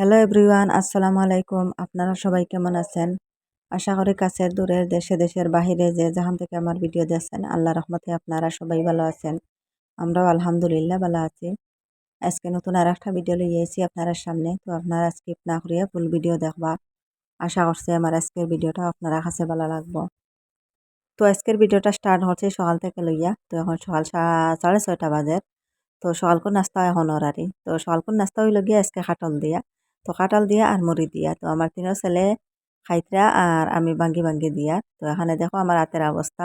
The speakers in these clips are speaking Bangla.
হ্যালো এভরিওয়ান, আসসালামু আলাইকুম। আপনারা সবাই কেমন আছেন? আশা করি কাছের দূরের দেশে দেশের বাহিরে যে যেখান থেকে আমার ভিডিও দেখছেন আল্লাহ রহমতে আপনারা সবাই ভালো আছেন। আমরাও আলহামদুলিল্লাহ ভালো আছি। আজকে নতুন আর একটা ভিডিও লইয়ে আইছি আপনার সামনে। তো আপনারা স্কিপ না করিয়া ফুল ভিডিও দেখবা। আশা করছি আমার আজকের ভিডিওটা আপনারা কাছে ভালো লাগবো। তো আজকের ভিডিওটা স্টার্ট হচ্ছে সকাল থেকে লইয়া। তো এখন সকাল 6:30 বাজে। তো সকালকুন নাস্তা এখন অরারি। তো সকালকুন নাস্তা হইল গিয়া আজকে কাঁঠাল দিয়া। তো কাঁঠাল দিয়া আর মুড়ি দিয়া। তো আমার তিনো ছেলে খাইতরা আর আমি ভাঙ্গি ভাঙ্গি দিয়া। তো এখানে দেখো আমার হাতের অবস্থা।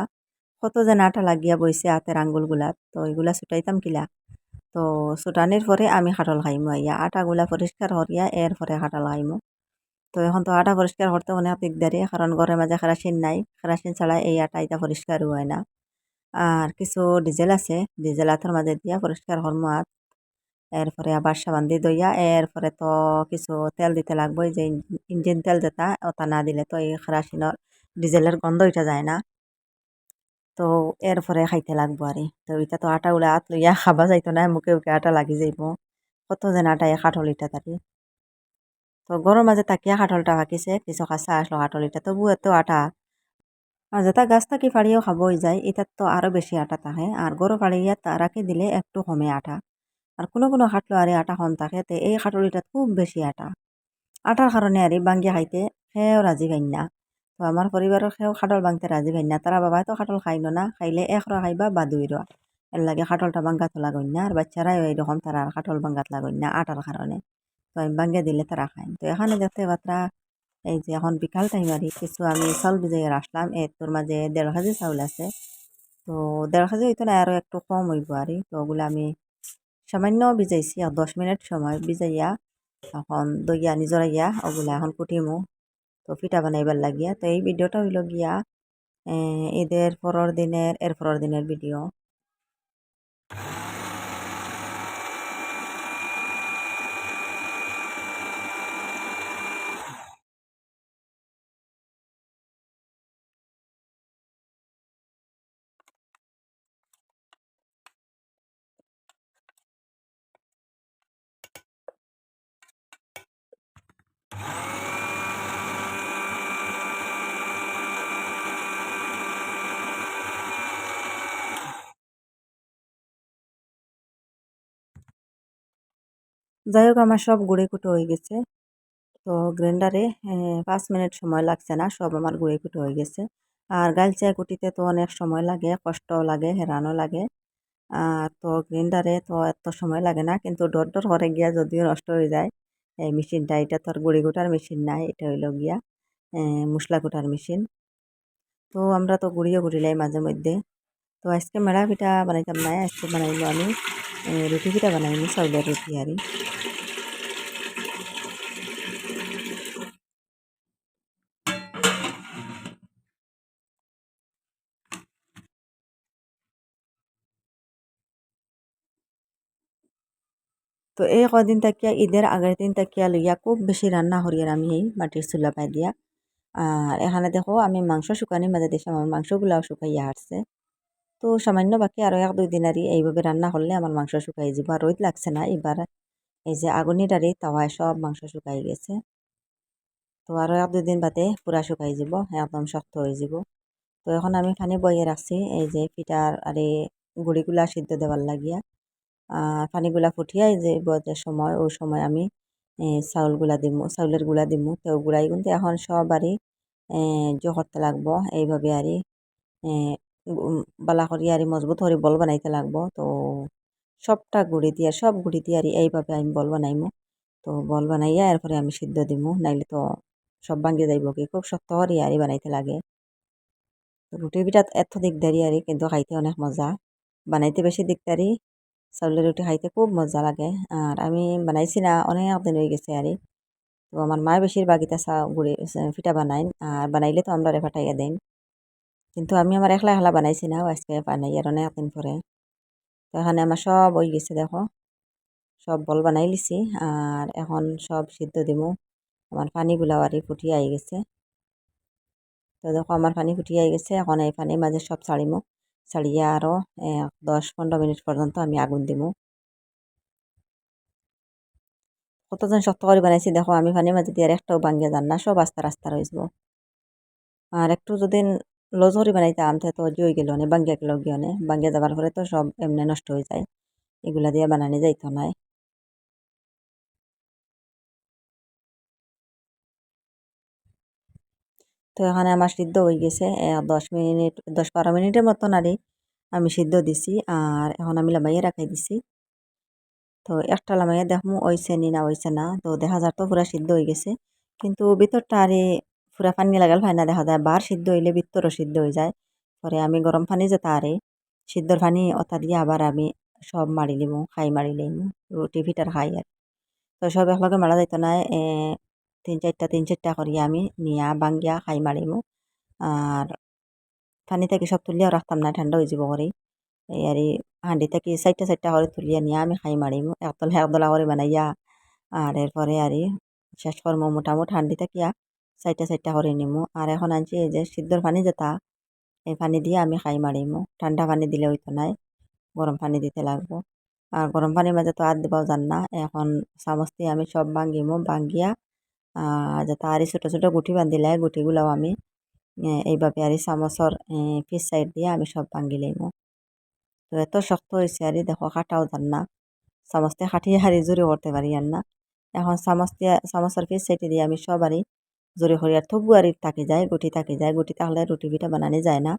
কত যেন আটা লাগিয়া বইছে হাতের আঙ্গুলগুলাত। তো এগুলা ছুটাইতাম কিলা। তো ছুটানির পরে আমি কাঁঠাল খাইমু আইয়া। আটাগুলা পরিষ্কার করিয়া এরপরে কাঁঠাল খাইমু। তো এখন তো আটা পরিষ্কার করতে অনেক দিকদারি, কারণ ঘরের মাঝে কেরাসিন নাই। কেরাসিন ছাড়া এই আটা ইটা পরিষ্কারও হয় না। আর কিছু ডিজেল আছে, ডিজেল হাতের মাঝে দিয়া পরিষ্কার করমু হাত। এরপরে আবার সাবান দিয়ে দইয়া এরপরে তো কিছু তেল দিতে লাগবে, এই যে ইঞ্জিন তেল যেটা ওটা না দিলে তো এই কেরাসিনের ডিজেলের গন্ধ ওইটা যায় না। তো এরপরে খাইতে লাগবো আর তো ওইটা তো আটা উলা হাত লইয়া খাবা যাইতো না, মুখে মুখে আটা লাগি যাইব। কত যেন আটা এই কাঠলিটা তারি। তো গরম মাঝে তাকিয়া কাঠলটা পাকিছে, কিছু কাঁচা আসলো কাঠলিটা, তবু এত আটা। আর যেটা গাছ থাকি ফাড়িয়েও খাবই যায়, এটার তো আরো বেশি আটা থাকে। আর গরু ফাড়িয়া তারাকে দিলে একটু কমে আটা। আর কোনো খাটলো আরে আটা কম থাকে, তে এই খাটলিটাত খুব বেশি আটা। আটার কারণে আরে বাঙ্গি খাইতে সেও রাজি খাইন না। তো আমার পরিবারের সেও খাটল ভাঙতে রাজি খাইন না। তারা বাবাই তো খাটল খাইনো না, খাইলে এক র খাইবা বা দুই র। এর লাগে খাটলটা ভাঙ্গাত লাগাইন না। আর বাচ্চারাও এইরকম, তারা আর খাটল ভাঙ্গাত লাগাইন না আটার কারণে। তো আমি ভাঙ্গে দিলে তারা খাইন। তো এখানে দেখতে পাত্রা, এই যে এখন বিকাল টাইম আর কিছু আমি চাউল ভিজাইয়া রাখলাম। তোর মাঝে 1.5 কেজি চাউল আছে। তো 1.5 কেজি হইতো না, আরো একটু কম হইব আর তো ওগুলো আমি সামান্য ভিজাইছি আর 10 মিনিট সময় ভিজাইয়া এখন দইয়া নিজরাইয়া ওগুলা এখন কুটিমু। তো পিঠা বানাইবার লাগিয়া। তো এই ভিডিওটা হইল গিয়া ঈদের পরের দিনের পরের দিনের ভিডিও। যাই হোক, আমার সব গুঁড়ে কুটো হয়ে গেছে। তো গ্রাইন্ডারে 5 মিনিট সময় লাগছে না, সব আমার গুঁড়ে কুটো হয়ে গেছে। আর গাইলচায় কুটিতে তো অনেক সময় লাগে, কষ্টও লাগে, হেরানো লাগে। তো গ্রাইন্ডারে তো এত সময় লাগে না, কিন্তু ডর ডর করে গিয়া যদিও নষ্ট হয়ে যায়। এই মেশিনটা, এটা তো আর গুঁড়ি কুটার মেশিন নাই, এটা হইল গিয়া মশলা কুটার মেশিন। তো আমরা তো গুঁড়িও কুটিলাই মাঝে মধ্যে। তো আজকে মেলা পিঠা বানাইতাম না, আজকে বানাইলো আমি রুটি পিঠা বানাইনি, চাউলের রুটি আরি। তো এই কদিন তাকিয়া, ঈদের আগের দিন তাকিয়া লইয়া খুব বেশি রান্না করি আর আমি এই মাটির চুলা পাই দিয়া। আর এখানে দেখো আমি মাংস শুকানির মাঝে দিয়েছি, আমার মাংসগুলাও শুকাইয়া আসছে। তো সামান্য বাকি আরো 1-2 দিন আরই এইভাবে রান্না করলে আমার মাংস শুকাই যাব। আর রোদ লাগছে না এবার, এই যে আগুনের আরে তাওয়ায় সব মাংস শুকাই গেছে। তো আরো 1-2 দিন বাদে পুরা শুকাই যাব, একদম শক্ত হয়ে যাব। তো এখন আমি পানি বইয়ে রাখছি, এই যে পিঠার আরে গুড়িগুলা সিদ্ধ দেওয়ার লাগিয়া। পানিগুলা ফুটিয়ে যে যে সময়, ওই সময় আমি চাউলগুলা দিমু, চাউলের গুঁড়া দিমু। তো গুঁড়াই কিন্তু এখন সব আরই জো করতে লাগবো এইভাবে আরই বালা করি আরই মজবুত করে বল বানাইতে লাগবো। তো সবটা সব গুঁড়ি দিয়ে আরই এইভাবে আমি বল বানাইমু। তো বল বানাইয়া এরপরে আমি সিদ্ধ দিমু, নাইলে তো সব ভাঙ্গি যাইব কি, খুব শক্ত করে আরই বানাইতে লাগে। তো রুটি পিঠা এত দিকদারি আরই, কিন্তু খাইতে অনেক মজা। বানাইতে বেশি দিকদারি, চাউলের রুটি খাইতে খুব মজা লাগে। আর আমি বানাইছি না, অনেক দিন হয়ে গেছে আরই। তো আমার মা বেশিরভাগ ইটা পিঠা বানাইন, আর বানাইলে তো আমরা ফাটাইয়া দেন। কিন্তু আমি আমার একলা একলা বানাইছি না, আজকে বানাই আর অনেক দিন পরে। তো এখানে আমার সব হয়ে গেছে দেখো, সব বল বানাই লিছি। আর এখন সব সিদ্ধ দিমু। আমার পানিগুলা আরই ফুটিয়ে আই গেছে। তো দেখো আমার পানি ফুটিয়ে আই গেছে, এখন এই পানির মাঝে সব ছাড়িমু। ছাড়িয়া আরো 10-15 মিনিট পর্যন্ত আমি আগুন দিমু। কতজন শক্ত করে বানাইছি দেখো, আমি পানির মাঝে দিয়ে আর একটাও ভাঙ্গে যান না, সব আস্তা রাস্তা রয়েছে। আর একটু যদি লজ করে বানাইতাম তো জই গেল না, ভাঙ্গিয়া গেল গিয়ে নে, ভাঙ্গিয়া যাবার পরে তো সব এমনি নষ্ট হয়ে যায়, এগুলা দিয়ে বানানি যাইতো নাই। তো এখানে আমার সিদ্ধ হয়ে গেছে 10 মিনিট, 10-12 মিনিটের মতন আরে আমি সিদ্ধ দিছি। আর এখন আমি লামাইয়ে রাখাই দিছি। তো একটা লামাইয়া দেখমু ওইছে নি না ওইছে না, তো দেখা যায় তো পুরা সিদ্ধ হয়ে গেছে, কিন্তু ভিতরটা আরে পুরা পানি লাগাল হয় না, দেখা যায় বার সিদ্ধ হইলে ভিতরও সিদ্ধ হয়ে যায়। পরে আমি গরম পানি যে তারে সিদ্ধর পানি অতা দিয়ে আবার আমি সব মারি লিমু, খাই মারি লিমু, রুটি ফিটার খাই আর। তো সব একলগে মারা যাইতো না, 3-4টা করিয়া আমি নিয়া বাঙ্গিয়া খাই মারিমু। আর পানি থেকে সব তুলিয়াও রাখতাম না, ঠান্ডা হয়ে যাব করে। এই আর হাঁডি থেকে 4টা করে তুলিয়া নিয়ে আমি খাই মারিমু, একদলা করে বানাইয়া। আর এরপরে শেষ করমু মোটামুটি হাঁডি থাকিয়া 4টা করে নিমু। আর এখন আনছি এই যে সিদ্ধর পানি যেটা, এই পানি দিয়ে আমি খাই মারিমু, ঠান্ডা পানি দিলে হইতো নাই, গরম পানি দিতে লাগবো। আর গরম পানির মাঝে তো আর দিবাও জান না, এখন চামচ দিয়ে আমি সব ভাঙ্গিমু, ভাঙ্গিয়া যেটা ছোট ছোট গুটি বান্ধিলে গুটিগুলাও আমি এইভাবে চামচর পিছ সাইড দিয়ে আমি সব ভাঙ্গি লইমু। তো এত শক্ত হয়েছে দেখো, কাটাও যান না, চামচ দিয়ে কাটিয়ে জোরে করতে পারি আর না। এখন চামচের পিছ সাইডে দিয়ে আমি সব জোরে করি, আর তবু থাকি যায়, গুটি থাকি যায়, গুটি থাকলে রুটি পিঠা বানানি যায় না।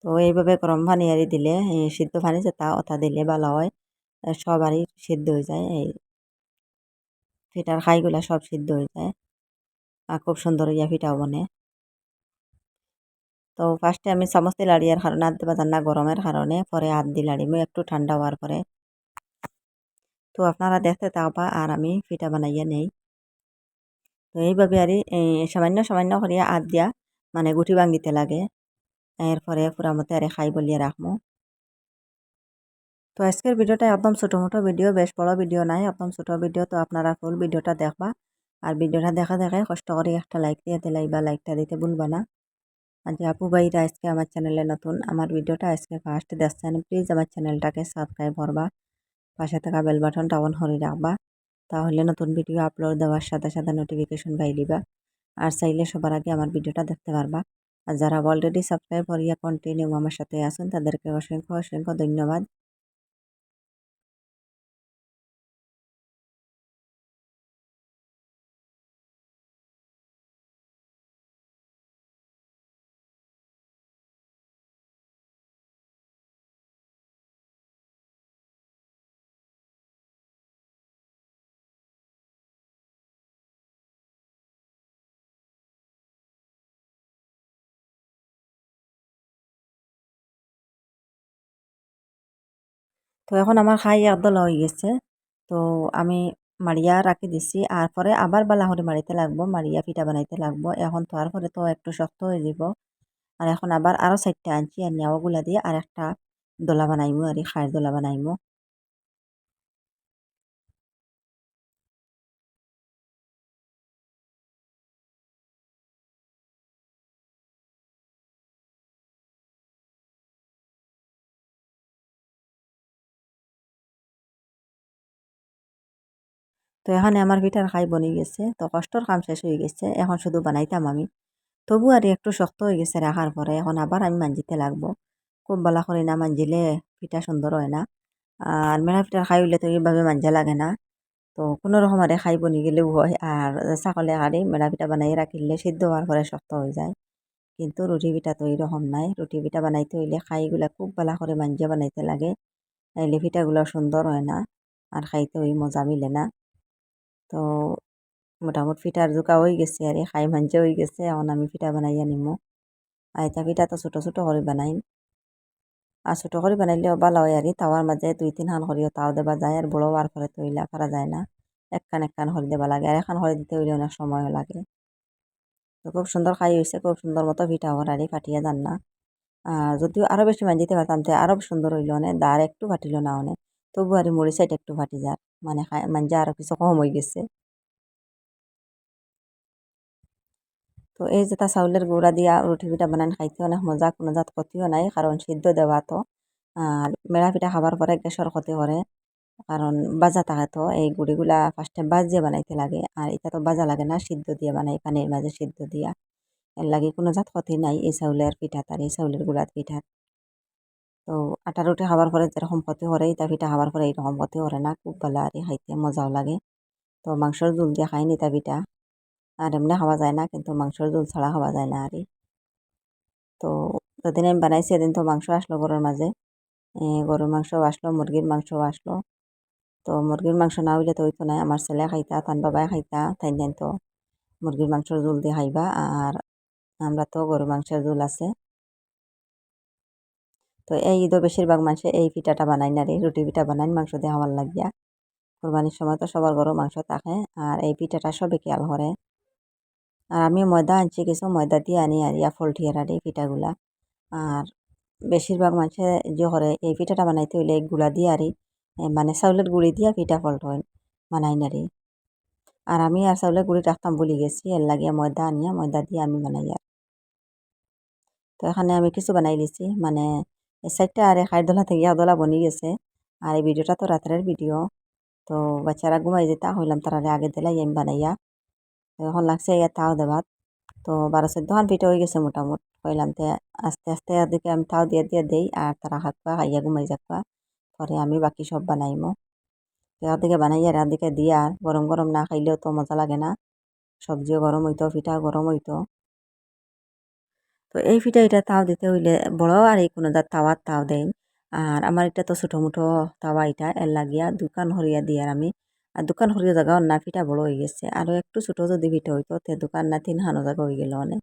তো এইভাবে গরম পানি দিলে সিদ্ধ পানি যেটা ওটা দিলে ভালো হয়, সব সিদ্ধ হয়ে যায়, এই পিঠার খাইগুলা সব সিদ্ধ হয়ে যায়, আর খুব সুন্দর ইয়া পিঠাও বনে। তো ফার্স্টে আমি চামচ দিয়ে লাড়িয়ার কারণে হাত দিবা জান না, গরমের কারণে, পরে হাত দিয়ে লাড়িমু একটু ঠান্ডা হওয়ার পরে। তো আপনারা দেখতে থাকবা আর আমি পিঠা বানাইয়া নেই। তো এইভাবে সামান্য সামান্য করিয়া হাত দিয়া মানে গুটি ভাঙ্গিতে লাগে, এরপরে পুরা মতে খাই বলিয়া রাখমু। তো আজকের ভিডিওটা একদম ছোটো মোটো ভিডিও, বেশ বড় ভিডিও নাই, একদম ছোটো ভিডিও। তো আপনারা ফুল ভিডিওটা দেখবা, আর ভিডিওটা দেখা দেখায় কষ্ট করে একটা লাইক দিয়ে দিলাইবা, লাইকটা দিতে ভুলবা না। আর যে আপু ভাইরা আজকে আমার চ্যানেলে নতুন, আমার ভিডিওটা আজকে ফার্স্ট দেখছেন, প্লিজ আমার চ্যানেলটাকে সাবস্ক্রাইব করবা, পাশে থাকা বেল বাটনটা অন করে রাখবা, তাহলে নতুন ভিডিও আপলোড দেওয়ার সাথে সাথে নোটিফিকেশন পাই দিবা। আর চাইলে সবার আগে আমার ভিডিওটা দেখতে পারবা। আর যারা অলরেডি সাবস্ক্রাইব করিয়া কন্টিনিউ আমার সাথে আছেন তাদেরকে অসংখ্য অসংখ্য ধন্যবাদ। তো এখন আমার খাই একদলা হয়ে গেছে। তো আমি মারিয়া রাখি দিছি, আর পরে আবার বালা করে মারিতে লাগবো, মারিয়া পিঠা বানাইতে লাগবো। এখন তো আর পরে তো একটু শক্ত হয়ে যাব। আর এখন আবার আরো 4টা আনছি, আর নেওয়াগুলা দিয়ে আর একটা দোলা বানাইমু, আর খায়ের দোলা বানাইমু। তো এখানে আমার পিঠার খাই বনি গেছে, তো কষ্টর কাম শেষ হয়ে গেছে, এখন শুধু বানাইতাম আমি। তবু একটু শক্ত হয়ে গেছে রাখার পরে, এখন আবার আমি মাঞ্জিতে লাগবো। খুব ভালো করে না মাঞ্জিলে পিঠা সুন্দর হয় না। আর মেলা পিঠার খাই হইলে তো এইভাবে মাঞ্জা লাগে না। তো কোনো রকম খাই বনি গেলেও হয়। আর ছাকলে মেলা পিঠা বানাই রাখিলে সিদ্ধ হওয়ার পরে শক্ত হয়ে যায়। কিন্তু রুটি পিঠা তো এইরকম নাই, রুটি পিঠা বানাইতে হইলে খাইগুলা খুব ভালো করে মাঞ্জা বানাইতে লাগে, নাইলে পিঠাগুলো সুন্দর হয় না, আর খাইতে ওই মজা মিলে না। তো মোটামুটি পিঠার জোকা হয়ে গেছে, আর খাই মাঞ্জা হয়ে গেছে, এখন আমি পিঠা বানাইয়া নিমু। আর এটা পিঠা তো ছোটো ছোটো করে বানাই, আর ছোটো করে বানাইলেও ভালো হয়, আর তাওয়ার মাঝে 2-3 খান করিও তাও দেবা যায়, আর বড় হওয়ার পরে তো ইলা করা যায় না, একখান একখান করে দেবা লাগে, আর একখান করে দিতে হইলে অনেক সময়ও লাগে। তো খুব সুন্দর খাই হয়েছে, খুব সুন্দর মতো পিঠা হওয়ার ফাটিয়া যান না। যদিও আরো বেশি মাঞ্জিতে পারতাম তো আরো সুন্দর হইল অনেক, দাঁড় একটু ফাটিল না অনেক, তবু মুড়ি সাইড একটু ফাটি যার, মানে মাঞ্জা আরো কিছু কম হয়ে গেছে। তো এই যে তা চাউলের গুঁড়া দিয়া রুটি পিঠা বানান খাইতে অনেক মজা, কোনো জাত ক্ষতিও নাই, কারণ সিদ্ধ দেওয়া তো। আর মেলা পিঠা খাবার পরে গ্যাসের ক্ষতি করে, কারণ বাজা থাকে তো এই গুড়িগুলা ফার্স্টে বাজিয়ে বানাইতে লাগে, আর এটা তো বাজা লাগে না, সিদ্ধ দিয়ে বানাই পানির মাঝে সিদ্ধ দিয়া। এর লাগে কোনো জাত ক্ষতি নাই এই চাউলের পিঠা আর এই চাউলের গুড়ার পিঠা। তো আটা রুটি খাবার পরে যেরকম ক্ষতি করে এটা পিঠা খাবার পরে এইরকম ক্ষতি করে না, খুব ভালো আর খাইতে মজাও লাগে। তো মাংসর ঝোল দিয়ে খাইনি তা পিঠা, আর এমনি খাওয়া যায় না, কিন্তু মাংসর ঝোল ছাড়া খাওয়া যায় না আর। তো যেদিন আমি বানাইছি সেদিন তো মাংস আসলো ঘরের মাঝে, গরুর মাংস আসলো, মুরগির মাংস আসলো। তো মুরগির মাংস না হইলে তো হইতো নাই, আমার ছেলে খাইতা, তান বাবাই খাইতা, তাই নেন তো মুরগির মাংসর ঝোল দিয়ে খাইবা, আর আমরা তো গরুর মাংসের ঝোল আছে। তো এই ঈদও বেশিরভাগ মানুষে এই পিঠাটা বানাই না রে, রুটি পিঠা বানাই মাংস দিয়ে খাওয়ার লাগিয়া। কোরবানির সময় তো সবার ঘরও মাংস থাকে, আর এই পিঠাটা সবে খেয়াল করে। আর আমি ময়দা আনছি কিছু, ময়দা দিয়ে আনি আর ইয়া ফলটিয়ার আর এই পিঠাগুলা। আর বেশিরভাগ মানুষে যে করে এই পিঠাটা বানাইতে হইলে গুঁড়া দিয়ে আরি, মানে চাউলের গুঁড়ি দিয়া পিঠা ফল্ট হয় বানাই নারি। আর আমি আর চাউলের গুঁড়ি রাখতাম ভুলে গেছি, এর লাগিয়া ময়দা আনিয়া ময়দা দিয়ে আমি বানাই আর। তো এখানে আমি কিছু বানাই লিছি, মানে সাইডটা আর খাই দোলা থেকে দোলা বনি গেছে। আর এই ভিডিওটা তো রাত্রের ভিডিও, তো বাচ্চারা ঘুমাই যেতা হইলাম তারা আগে দিলাই আমি বানাইয়া। তো এখন লাগছে ইয়া তাও দেবাত। তো 12-14 পিঠা হয়ে গেছে মোটামুটি কইলাম, তে আস্তে আস্তে এদিকে আমি তাও দিয়ে দিয়ে দেই, আর তারা হাঁকবা খাইয়া ঘুমাই যাকবা, পরে আমি বাকি সব বানাইমো। তো এদিকে বানাইয়া এদিকে দিয়া, আর গরম গরম না খাইলেও তো মজা লাগে না, সবজিও গরম হইতো পিঠা গরম হইতো। তো এই পিঠা এটা তাও দিতে হইলে বড় আর এই কোনো তাওয়ার তাও দেন। আর আমার এটা তো ছোটো মুঠো তাওয়া, এটা এর লাগিয়া দোকান হরিয়া দিয়ে আর আমি, আর দোকান হরিয়া জায়গা না পিঠা বড় হয়ে গেছে, আরও একটু ছোটো যদি পিঠা হইতো তে দোকান না 3খানো জায়গা হয়ে গেল অনেক।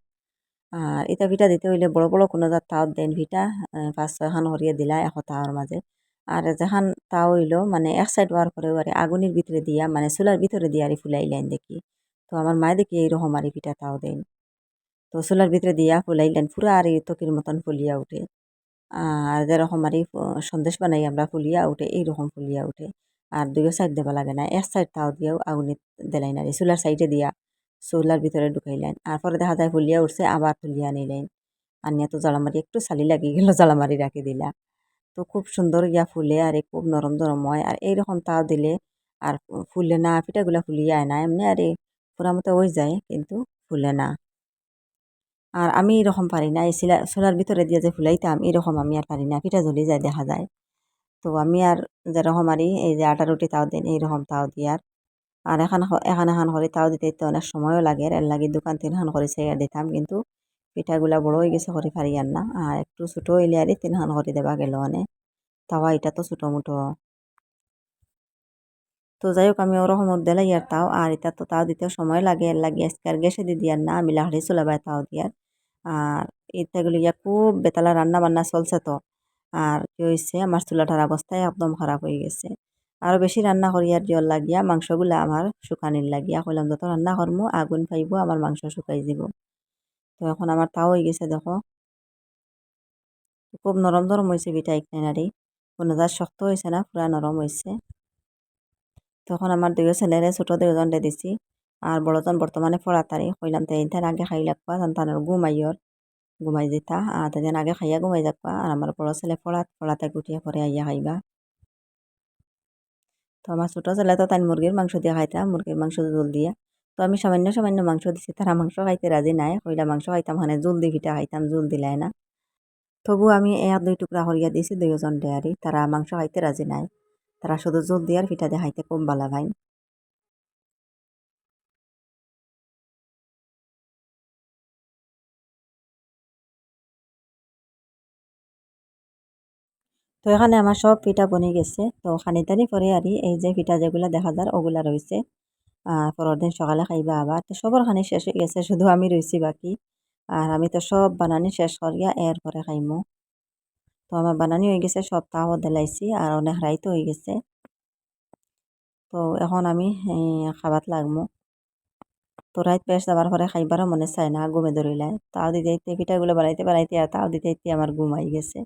আর এটা পিঠা দিতে হইলে বড় বড় কোনো তাও দেন পিঠা, 5-6খান হরিয়া দিলা এখন তাওয়ার মাঝে। আর যেখান তাও হইলো মানে এক সাইড হওয়ার পরে আগুনের ভিতরে দিয়া, মানে চুলার ভিতরে দিয়ে আর ফুলাইলেন দেখি। তো আমার মায়ে দেখি এইরকম আর পিঠা তাও দেন। তো চুলার ভিতরে দিয়া ফুলাইলেন পুরা আর এই তকির মতন ফুলিয়া উঠে। আর যেরকম আর সন্দেশ বানাই আমরা ফুলিয়া উঠে, এইরকম ফুলিয়া উঠে। আর দুইও সাইড দেবা লাগে না, এক সাইড তাও দিয়েও আগুনে দিলাই না, চুলার সাইডে দিয়া চুলার ভিতরে ঢুকাইলেন। আর পরে দেখা যায় ফুলিয়া উঠছে, আবার তুলিয়া নিলেন, আনিয়া তো জ্বালামারি একটু চালি লাগি গেল, জ্বালামারি রাখি দিলা। তো খুব সুন্দর ইয়া ফুলে আর খুব নরম নরম হয়, আর এইরকম তাও দিলে আর ফুলে না, পিঠাগুলা ফুলিয়া আয় না এমনি আর পুরা মতো হয়ে যায়, কিন্তু ফুলে না। আর আমি এরকম পারি না, এই চুলার ভিতরে দিয়ে যে ফুলাইতাম এরকম আমি আর পারি না, পিঠা জ্বলি যায় দেখা যায়। তো আমি আর যেরকম আর এই যে আটা রুটি তাও দিন এইরকম তাও দিই আর। আর এখান করে তাও দিতে দিতে অনেক সময়ও লাগে, এর লাগে দোকান 3খান করে ছেড়ে দিতাম, কিন্তু পিঠাগুলা বড় হয়ে গেছে করে পারি আর না, আর একটু ছোটো হইলে আর 3খান করে দেবা গেল অনেক। তাওয়া এটা তো ছোটো মুটো। তো যাই হোক আমি ওরকম দেলাই আর তাও, আর এটা তো তাও দিতে সময় লাগে, এর লাগে আজকে আর গ্যাসে দিয়ে দিয়ার না, আমি লাকড়ি চুলাবাই তাও দিয়ার। আর ইত্যাগুলি ইয়া খুব বেতালা রান্না বান্না চলছে তো। আর কি হয়েছে, আমার চুলাটার অবস্থায় একদম খারাপ হয়ে গেছে। আরও বেশি রান্না করি আর জল লাগিয়া মাংসগুলা আমার শুকানির লাগিয়া কইলাম যত রান্না করমু আগুন পাইব আমার মাংস শুকাই যাব। তো এখন আমার তাও হয়ে গেছে দেখো, খুব নরম নরম হয়েছে পিঠা একনারি, কোনো যা শক্ত হয়েছে না, পুরা নরম হয়েছে। তখন আমার দুইও ছেলেরে ছোটো দুজনরে দিছি, আর বড়জন বর্তমানে পড়াতারি কইলাম তাই তার আগে খাই লাগবা, তার ঘুমাইয়র ঘুমাই যেতা, আর তাদের আগে খাইয়া ঘুমাই যাবা, আর আমার বড় ছেলে পড়াতে গুটিয়ে পরে আইয়া খাইবা। তো আমার ছোটো ছেলে তো তাই মুরগির মাংস দিয়ে খাইতাম, মুরগির মাংস জোল দিয়া। তো আমি সামান্য সামান্য মাংস দিছি, তারা মাংস খাইতে রাজি নাই, কইলা মাংস খাইতাম মানে জোল দি পিঠা খাইতাম, জোল দিলাই না। তবু আমি 1-2 টুকরা করিয়া দিয়েছি দুইজন ডেয়ারি, তারা মাংস খাইতে রাজি নাই, তারা শুধু জোল দিয়ার পিঠা দিয়ে খাইতে খুব ভালো ভাই। তো এখানে আমার সব পিঠা বনে গেছে, তো খানিদানি পরে আর এই যে পিঠা যেগুলা দেখা যায় ওগুলা রয়েছে, পরের দিন সকালে খাইবা আবার। তো সবার খানি শেষ হয়ে গেছে, শুধু আমি রয়েছি বাকি। আর আমি তো সব বানানি শেষ করিয়া এরপরে খাইমু। তো আমার বানানি হয়ে গেছে, সব তাও দিলাইছি, আর অনেক রাইতো হয়ে গেছে। তো এখন আমি খাবাত লাগমু। তো রাইত পেশ যাবার পরে খাইবারও মনে চায় না, ঘুমে ধরিলাই। তাও দিতে দিতে পিঠাগুলো বানাইতে বানাইতে আর তাও দিতে দিতে আমার ঘুম আই গেছে।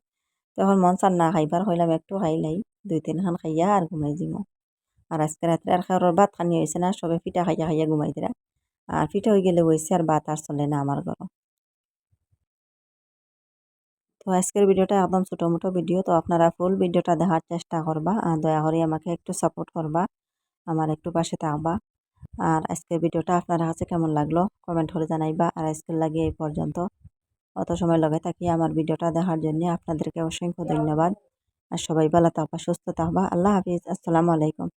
তখন মন চান না খাইবার, হইলাম একটু খাইলাই, 2-3খান খাইয়া আর ঘুমাই যাবো। আর আজকে রাত্রে আর খাওয়ার ভাত খানি হয়েছে না, সবে পিঠা খাইয়া খাইয়া ঘুমাই দিরা। আর পিঠা হয়ে গেলে হয়েছে, আর ভাত আর চলে না আমার ঘর। তো আজকের ভিডিওটা একদম ছোটো ভিডিও, তো আপনারা ফুল ভিডিওটা দেখার চেষ্টা করবা আর দয়া করে আমাকে একটু সাপোর্ট করবা, আমার একটু পাশে থাকবা। আর আজকের ভিডিওটা আপনার কাছে কেমন লাগলো কমেন্ট করে জানাইবা। আর আজকের লাগে এই পর্যন্ত, অত সময় লগে থাকি আমার ভিডিওটা দেখার জন্য আপনাদেরকে অসংখ্য ধন্যবাদ। আর সবাই ভালো থাকবা, সুস্থ থাকবা। আল্লাহ হাফিজ, আসসালামু আলাইকুম।